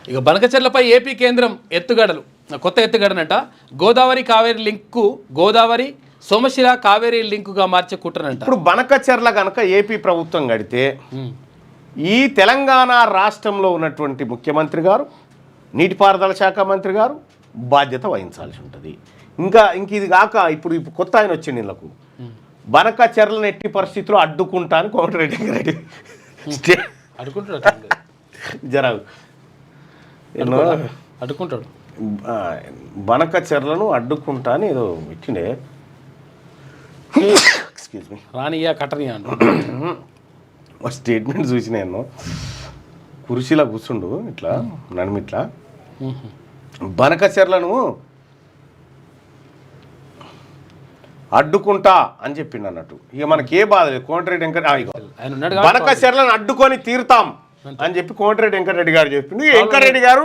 ఇక బనకచెర్లపై ఏపీ కేంద్రం ఎత్తుగడలు, కొత్త ఎత్తుగడనట. గోదావరి కావేరీ లింక్కు గోదావరి సోమశిల కావేరీ లింకుగా మార్చే కుట్రనంట. ఇప్పుడు బనకచెర్ల కనుక ఏపీ ప్రభుత్వం కడితే ఈ తెలంగాణ రాష్ట్రంలో ఉన్నటువంటి ముఖ్యమంత్రి గారు, నీటిపారుదల శాఖ మంత్రి గారు బాధ్యత వహించాల్సి ఉంటుంది. ఇంక ఇది కాక ఇప్పుడు కొత్త ఆయన వచ్చింది ఇళ్ళకు బనకచెర్లను ఎట్టి పరిస్థితిలో అడ్డుకుంటా అని కోమటిరెడ్డి జరాగు అడ్డుకుంటాడు. బనకచెర్లను అడ్డుకుంటా అని ఏదో ఇచ్చిండే, ఎక్స్క్యూజ్ మీ, రానియా కట్టనియా స్టేట్మెంట్ చూసిన నేను. కుర్చీలా కూర్చుండు ఇట్లా నడిమిట్లా, బనకచెర్లను అడ్డుకుంటా అని చెప్పిండు అన్నట్టు. ఇక మనకి ఏ బాధ లేదు. కోమటిరెడ్డి వెంకటరెడ్డి బనకచెర్లను అడ్డుకొని తీరుతాం అని చెప్పి కోమటిరెడ్డి వెంకటరెడ్డి గారు చెప్పింది. వెంకటరెడ్డి గారు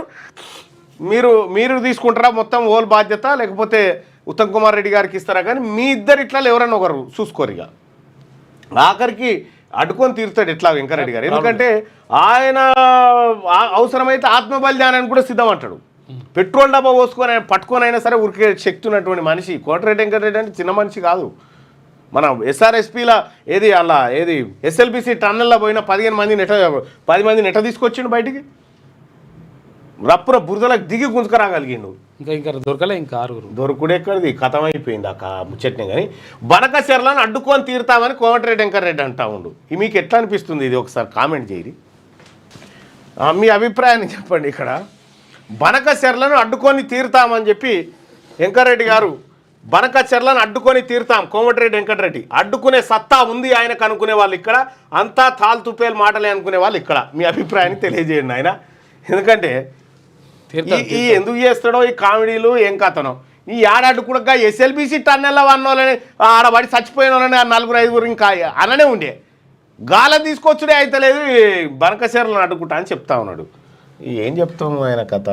మీరు తీసుకుంటారా మొత్తం ఓల్ బాధ్యత, లేకపోతే ఉత్తమ్ కుమార్ రెడ్డి గారికి ఇస్తారా, కానీ మీ ఇద్దరు ఇట్లా ఎవరన్నా ఒకరు చూసుకోరు. ఇక ఆఖరికి అడ్డుకొని తీరుతాడు ఎట్లా వెంకటరెడ్డి గారు, ఎందుకంటే ఆయన అవసరమైతే ఆత్మ బలిదానాన్ని కూడా సిద్ధమంటాడు. పెట్రోల్ డబ్బా పోసుకొని పట్టుకొని అయినా సరే ఉరికే శక్తి ఉన్నటువంటి మనిషి కోమటిరెడ్డి వెంకటరెడ్డి అంటే చిన్న మనిషి కాదు. మన ఎస్ఆర్ఎస్పీలా ఏది ఎస్ఎల్బిసి టన్నెల్లో పోయిన 10 మంది నెట తీసుకొచ్చిండు బయటికి, రప్పున బురదలకు దిగి గుంజుకరాగలిగిండు. ఇంకా దొరకలే, ఇంకా దొరకుడెక్కడిది, కథమైపోయింది ఆ ముచ్చట్నే. కానీ బనకచెర్లను అడ్డుకొని తీరుతామని కోమటిరెడ్డి వెంకటరెడ్డి అంటా ఉండు. మీకు ఎట్లా అనిపిస్తుంది ఇది ఒకసారి కామెంట్ చేయరి, మీ అభిప్రాయాన్ని చెప్పండి. ఇక్కడ బనకచెర్లను అడ్డుకొని తీరుతామని చెప్పి వెంకటరెడ్డి గారు, బనకచెర్లను అడ్డుకొని తీరుతాం కోమటిరెడ్డి వెంకటరెడ్డి, అడ్డుకునే సత్తా ఉంది ఆయనకు అనుకునే వాళ్ళు ఇక్కడ, అంతా తాల్తుపేలు మాటలే అనుకునే వాళ్ళు ఇక్కడ. మీ అభిప్రాయాన్ని తెలియజేయండి ఆయన. ఎందుకంటే ఈ ఎందుకు చేస్తాడో ఈ కామెడీలు ఏం కథనో, ఈ ఏడాడు కూడా ఎస్ఎల్బిసి టన్నెల్లో వన్నోళ్ళని ఆడబడి చచ్చిపోయిన వాళ్ళని 4-5 ఇంకా అననే ఉండే, గాల తీసుకొచ్చుడే అయితే లేదు, బనకచెర్లను అడ్డుకుంటా అని చెప్తా ఉన్నాడు. ఏం చెప్తాము ఆయన కథ.